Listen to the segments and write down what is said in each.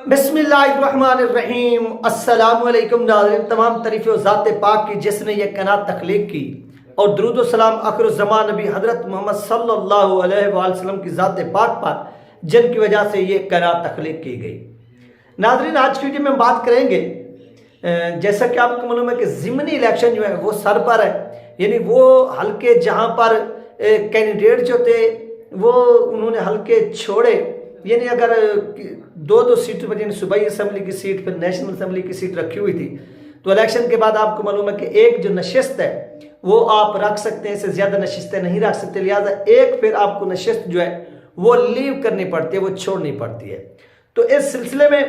बिस्मिल्लाहिर्रहमानिर्रहीम। अस्सलामु अलैकुम नाज़रीन, तमाम तारीफ़ ज़ात पाक की जिसने यह कायनात तख्लीक की और दुरूद व सलाम आखिरुज़्ज़मान नबी हज़रत मोहम्मद सल्लल्लाहु अलैहि वसल्लम की ज़ात पाक पर जिनकी वजह से ये कायनात तख्लीक की गई। नाज़रीन, आज की वीडियो में बात करेंगे, जैसा कि आपको मालूम है कि ज़िमनी इलेक्शन जो है वो सर पर है, यानी वो हल्के जहाँ पर कैंडिडेट जो थे वो उन्होंने हल्के छोड़े, यानी अगर दो सीट पर, यानी सूबाई असम्बली की सीट पर नेशनल असम्बली की सीट रखी हुई थी, तो इलेक्शन के बाद आपको मालूम है कि एक जो नशिस्त है वो आप रख सकते हैं, इससे ज़्यादा नशिस्तें नहीं रख सकते, लिहाजा एक फिर आपको नशिस्त जो है वो लीव करनी पड़ती है, वो छोड़नी पड़ती है। तो इस सिलसिले में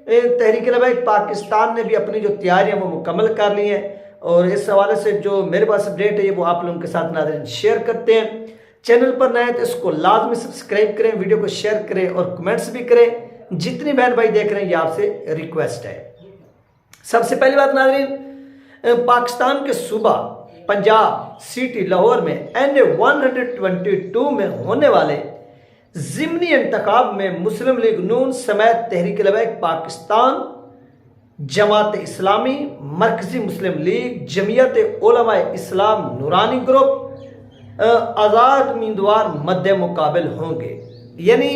तहरीक लबैक पाकिस्तान ने भी अपनी जो तैयारियाँ वो मुकम्मल कर ली हैं और इस हवाले से जो मेरे पास अपडेट है ये वो आप लोगों के साथ नाज़रीन शेयर करते हैं। चैनल पर नए तो इसको लाजमी सब्सक्राइब करें, वीडियो को शेयर करें और कमेंट्स भी करें। जितनी बहन भाई देख रहे हैं ये आपसे रिक्वेस्ट है। सबसे पहली बात नाज़रीन, पाकिस्तान के सूबा पंजाब सिटी लाहौर में NA 122 में होने वाले ज़िमनी इंतखाब में मुस्लिम लीग नून समेत तहरीक लबैक पाकिस्तान, जमात इस्लामी, मरकजी मुस्लिम लीग, जमीयत उलमा इस्लाम नूरानी ग्रुप आज़ाद उम्मीदवार मद्दे मुकाबिल होंगे। यानी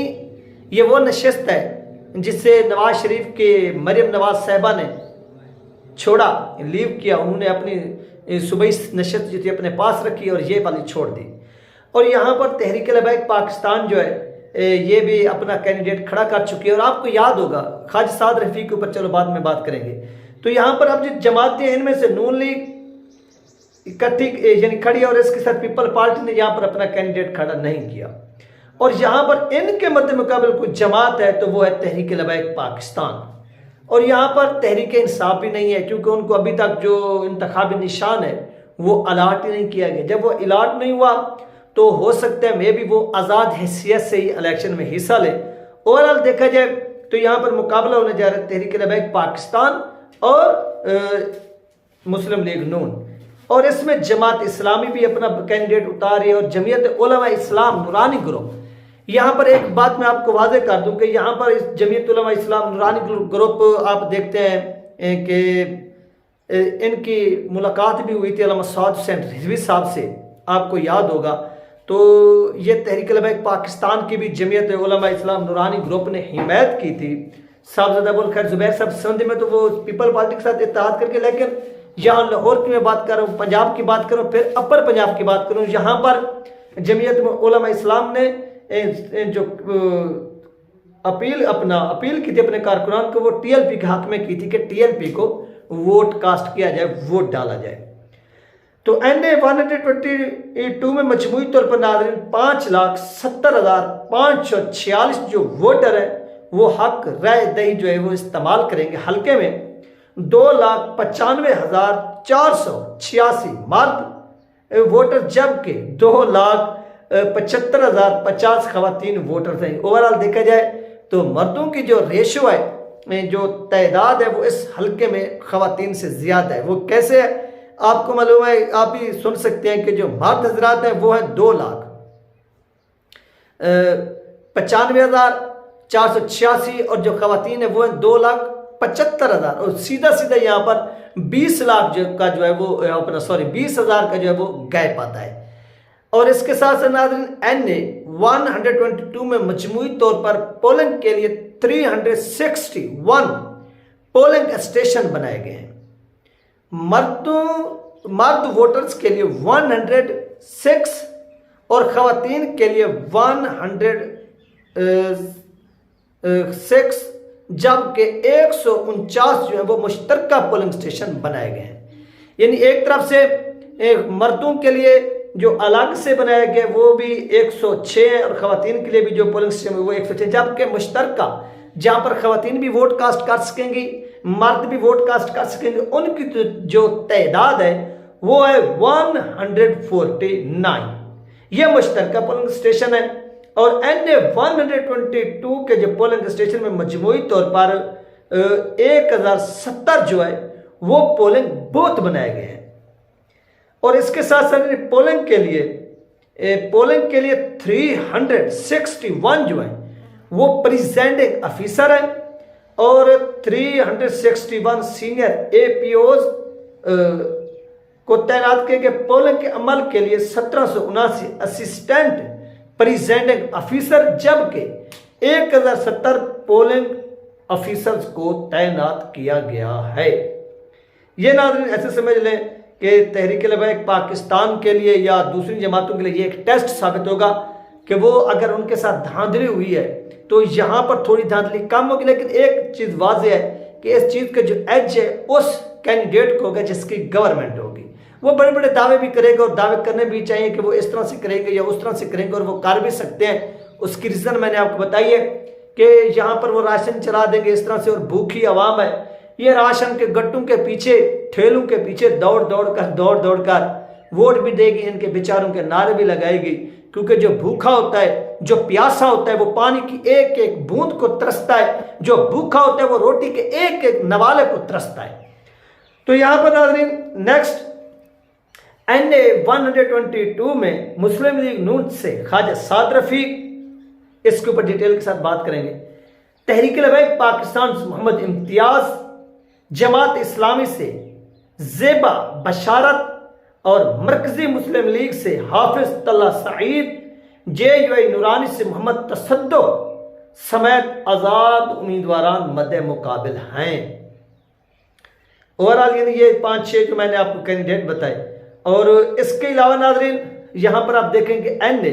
ये वो नशिस्त है जिससे नवाज शरीफ के मरियम नवाज साहिबा ने छोड़ा, लीव किया, उन्होंने अपनी सूबाई नशिस्त जो थी अपने पास रखी और ये वाली छोड़ दी। और यहाँ पर तहरीक लबैक पाकिस्तान जो है ये भी अपना कैंडिडेट खड़ा कर चुकी है। और आपको याद होगा ख्वाजा साद रफ़ी के ऊपर चलो बाद में बात करेंगे। तो यहाँ पर अब जो जमातें हैं इनमें से नून लीग इकट्ठी यानी खड़ी और इसके साथ पीपल पार्टी ने यहाँ पर अपना कैंडिडेट खड़ा नहीं किया। और यहाँ पर इनके मद्दे मुकाबले कोई जमात है तो वो है तहरीक लबैक पाकिस्तान। और यहाँ पर तहरीक इंसाफ भी नहीं है क्योंकि उनको अभी तक जो इंतखाबी निशान है वो अलाट ही नहीं किया गया। जब वो अलाट नहीं हुआ तो हो सकता है मे भी वो आज़ाद हैसियत से ही इलेक्शन में हिस्सा ले। ओवरऑल देखा जाए तो यहाँ पर मुकाबला होने जा रहा है तहरीक लबैक पाकिस्तान और मुस्लिम लीग नून, और इसमें जमात इस्लामी भी अपना कैंडिडेट उतार रही है और जमीयत उलमा इस्लाम नूरानी ग्रुप। यहाँ पर एक बात मैं आपको वाज़ेह कर दूं कि यहाँ पर इस जमीयत उलमा इस्लाम नूरानी ग्रुप आप देखते हैं कि इनकी मुलाकात भी हुई थी अल्लामा सआद हुसैन रिजवी साहब से, आपको याद होगा। तो ये तहरीक लबैक पाकिस्तान की भी जमीयत उलमा इस्लाम नूरानी ग्रुप ने हिमायत की थी साहबजादा अबुल खैर जुबैर साहब संधि में, तो वो पीपल पार्टी के साथ इत्तेहाद करके। लेकिन यहाँ लाहौर की मैं बात कर रहा हूँ, पंजाब की बात करूँ, फिर अपर पंजाब की बात करूँ, यहाँ पर जमीयत उलमा इस्लाम ने जो अपील की थी अपने कारकुनान को, वो TLP के हक में की थी कि TLP को वोट कास्ट किया जाए, वोट डाला जाए। तो NA 122 में मजमूई तौर पर नाज़रीन 5,70,546 जो वोटर है वो हक राय दही जो है वो इस्तेमाल करेंगे। हल्के में 2,95,486 मर्द वोटर जबकि 2,75,050 खवातीन वोटर थे। ओवरऑल देखा जाए तो मर्दों की जो रेशो है, जो तादाद है वो इस हल्के में खवातीन से ज़्यादा है। वो कैसे है आपको मालूम है, आप ही सुन सकते हैं कि जो मर्द हजरात हैं वो है 2,95,486 और जो खवातीन है वो है 2,75,000 और सीधा यहाँ पर 20 लाख का जो है वो अपना 20,000 का जो है वो गैप आता है। और इसके साथ साथ नाज़रीन NA 122 में मजमूई तौर पर पोलिंग के लिए 361 पोलिंग स्टेशन बनाए गए हैं। मर्द वोटर्स के लिए 106 और खवातीन के लिए 106 जबकि 149 जो है वो मुश्तरका पोलिंग स्टेशन बनाए गए हैं। यानी एक तरफ से मर्दों के लिए जो अलग से बनाया गया वो भी 106 है और खवातीन के लिए भी जो पोलिंग स्टेशन है वो 106, जबकि मुश्तरका जहाँ पर खवातीन भी वोट कास्ट कर सकेंगी, मर्द भी वोट कास्ट कर सकेंगे, उनकी जो तादाद है वो है 149। ये मुश्तरका पोलिंग स्टेशन है। और NA 122 के जो पोलिंग स्टेशन में मजमूई तौर पर 1,070 जो है वो पोलिंग बूथ बनाए गए हैं। और इसके साथ साथ पोलिंग के लिए 361 जो है वो प्रेसिडेंटिंग ऑफिसर है और 361 सीनियर APOs को तैनात किए गए। पोलिंग के अमल के लिए 1779 असिस्टेंट प्रिजाइडिंग ऑफिसर, जबकि 1070 पोलिंग ऑफिसर्स को तैनात किया गया है। ये नाज़रीन ऐसे समझ लें कि तहरीक लबैक पाकिस्तान के लिए या दूसरी जमातों के लिए ये एक टेस्ट साबित होगा कि वो अगर उनके साथ धांधली हुई है तो यहाँ पर थोड़ी धांधली कम होगी, लेकिन एक चीज़ वाज़ेह है कि इस चीज़ का जो एज है उस कैंडिडेट को होगा जिसकी गवर्नमेंट होगी। वो बड़े बड़े दावे भी करेगा और दावे करने भी चाहिए कि वो इस तरह से करेंगे या उस तरह से करेंगे, और वो कर भी सकते हैं। उसकी रीज़न मैंने आपको बताई है कि यहाँ पर वो राशन चला देंगे इस तरह से, और भूखी आवाम है ये राशन के गट्टों के पीछे, ठेलों के पीछे दौड़ दौड़ कर वोट भी देगी, इनके बेचारों के नारे भी लगाएगी, क्योंकि जो भूखा होता है, जो प्यासा होता है, वो पानी की एक एक बूंद को तरसता है, जो भूखा होता है वो रोटी के एक एक नवाले को तरसता है। तो यहां पर नाज़रीन नेक्स्ट NA 122 में मुस्लिम लीग नून से ख्वाजा साद रफीक, इसके ऊपर डिटेल के साथ बात करेंगे। तहरीक लबैक पाकिस्तान से मोहम्मद इम्तियाज, जमात इस्लामी से ज़ेबा बशारत और मरकजी मुस्लिम लीग से हाफिज तल्ला सईद, JUI नूरानी से मोहम्मद तसद्दुक समेत आज़ाद उम्मीदवारान मद्दे मुकाबिल हैं। ओवरऑल यानी ये 5-6 जो मैंने आपको कैंडिडेट बताए। और इसके अलावा नाज़रीन यहाँ पर आप देखेंगे NA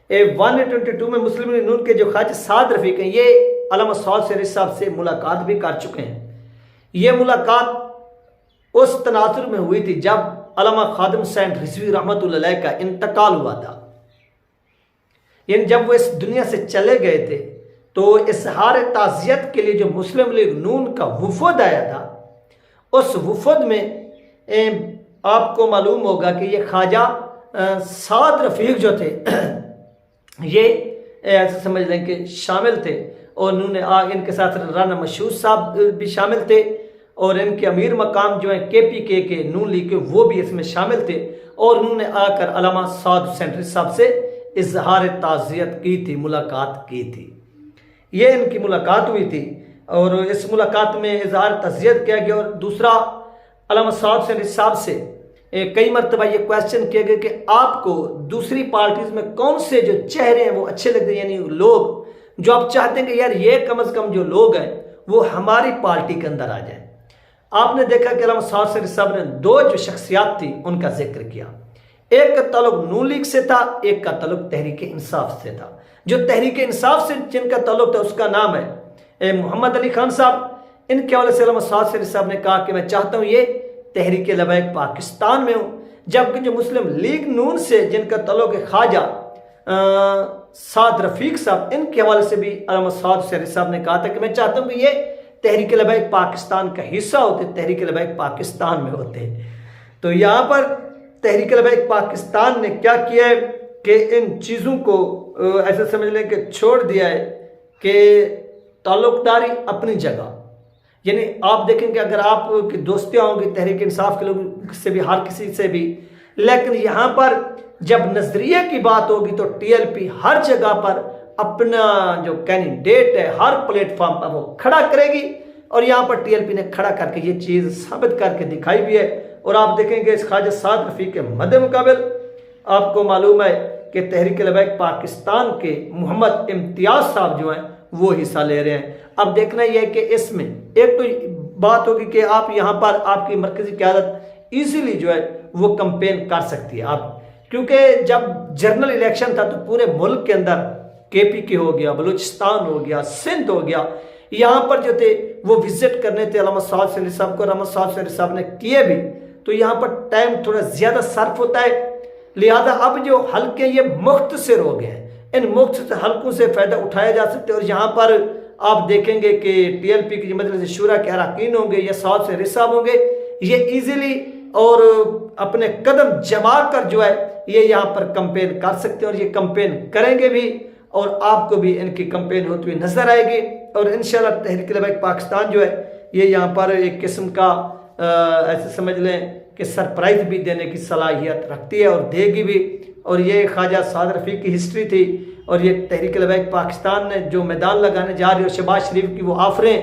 122 में मुस्लिम लीग नून के जो ख्वाजा साद रफीक हैं, ये अल्लामा सौद शरीफ साहब से मुलाकात भी कर चुके हैं। ये मुलाकात उस तनाजुर में हुई थी जब अल्लामा खादिम हुसैन रिजवी रहमतुल्लाह अलैह का इंतकाल हुआ था। यानी जब वो इस दुनिया से चले गए थे तो इजहार ताज़ियत के लिए जो मुस्लिम लीग नून का वफद आया था, उस वफद में आपको मालूम होगा कि ये ख्वाजा साद रफीक जो थे ये ऐसे समझ लें कि शामिल थे, और उन्होंने इनके साथ राना मशहूद साहब भी शामिल थे, और इनके अमीर मकाम जो हैं KPK के नून लीग के वो भी इसमें शामिल थे, और उन्होंने आकर अल्लामा साद हुसैन साहब से इजहार ताज़ियत की थी, मुलाकात की थी। ये इनकी मुलाकात हुई थी और इस मुलाकात में इजहार ताज़ियत किया गया। और दूसरा, अल्लामा साद हुसैन साहब से कई मरतबा ये क्वेश्चन किया गया कि आपको दूसरी पार्टीज़ में कौन से जो चेहरे हैं वो अच्छे लगते हैं, यानी लोग जो आप चाहते हैं कि यार ये कम अज़ कम जो लोग हैं वो हमारी पार्टी के अंदर आ जाए। आपने देखा कि अल्लामा साद हुसैन साहब ने 2 जो शख्सियात थी उनका जिक्र किया। एक का ताल्लुक नून लीग से था, एक का ताल्लुक तहरीक इंसाफ से था। जो तहरीक इंसाफ से जिनका ताल्लुक था उसका नाम है मोहम्मद अली खान साहब। इनके हवाले से अल्लामा साद हुसैन साहब ने कहा कि मैं चाहता हूँ ये तहरीक लबैक पाकिस्तान में हूँ। जबकि जो मुस्लिम लीग नून से जिनका ताल्लुक है ख्वाजा साद रफीक साहब, इनके हवाले से भी अल्लामा साद हुसैन साहब ने कहा था कि मैं चाहता हूँ कि ये तहरीक लबैक पाकिस्तान का हिस्सा होते, तहरीक लबैक पाकिस्तान में होते। तो यहाँ पर तहरीक लबैक पाकिस्तान ने क्या किया है कि इन चीज़ों को ऐसे समझ लें कि छोड़ दिया है कि ताल्लुकदारी अपनी जगह, यानी आप देखेंगे अगर आपकी दोस्तियाँ होंगी तहरीक इंसाफ के लोगों से भी, हर किसी से भी, लेकिन यहाँ पर जब नज़रिए की बात होगी तो TLP हर जगह पर अपना जो कैंडिडेट है हर प्लेटफॉर्म पर वो खड़ा करेगी, और यहाँ पर TLP ने खड़ा करके ये चीज़ साबित करके दिखाई भी है। और आप देखेंगे इस ख्वाजा साद रफीक के मद्दे मुकाबिल आपको मालूम है कि तहरीक लबैक पाकिस्तान के मोहम्मद इम्तियाज साहब जो हैं वो हिस्सा ले रहे हैं। अब देखना यह है कि इसमें एक तो बात होगी कि आप यहाँ पर आपकी मरकजी क़यादत ईजीली जो है वो कंपेन कर सकती है आप, क्योंकि जब जनरल इलेक्शन था तो पूरे मुल्क के अंदर KPK हो गया, बलूचिस्तान हो गया, सिंध हो गया, यहाँ पर जो थे वो विजिट करने थे अल्लामा साद हुसैन साहब को, अल्लामा साद हुसैन साहब ने किए भी, तो यहाँ पर टाइम थोड़ा ज़्यादा सर्फ होता है। लिहाजा अब जो हल्के ये मुख्तसर हो गए हैं, इन मुख्तसर हल्कों से फ़ायदा उठाया जा सकता है। और यहाँ पर आप देखेंगे कि TLP की मजलिस शुरा के अरकान होंगे या साद हुसैन साहब होंगे, ये ईजिली और अपने कदम जमा कर जो है ये यहाँ पर कंपेन कर सकते हैं, और ये कंपेन करेंगे भी, और आपको भी इनकी कंपेन होती हुई नजर आएगी। और इंशाल्लाह तहरीक लबैक पाकिस्तान जो है ये यहाँ पर एक किस्म का ऐसे समझ लें कि सरप्राइज भी देने की सलाहियत रखती है और देगी भी। और ये ख्वाजा साद रफीक की हिस्ट्री थी, और ये तहरीक लबैक पाकिस्तान ने जो मैदान लगाने जा रही है शहबाज शरीफ की वो आफरें,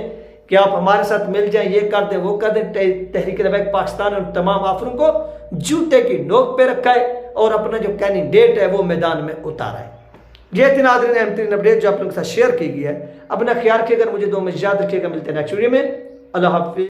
कि आप हमारे साथ मिल जाएं, ये कर दें वो कर दें। तहरीक लबैक पाकिस्तान ने तमाम ऑफरों को जूते की नोक पे रखा है और अपना जो कैंडिडेट है वो मैदान में उतारा है। ये थी नाज़रीन अहम तरीन अपडेट जो आप लोगों के साथ शेयर की गई है। अपना ख्याल रखिएगा, मुझे दो में याद रखिएगा। मिलते हैं नेक्स्ट वीडियो में। अल्लाह हाफिज़।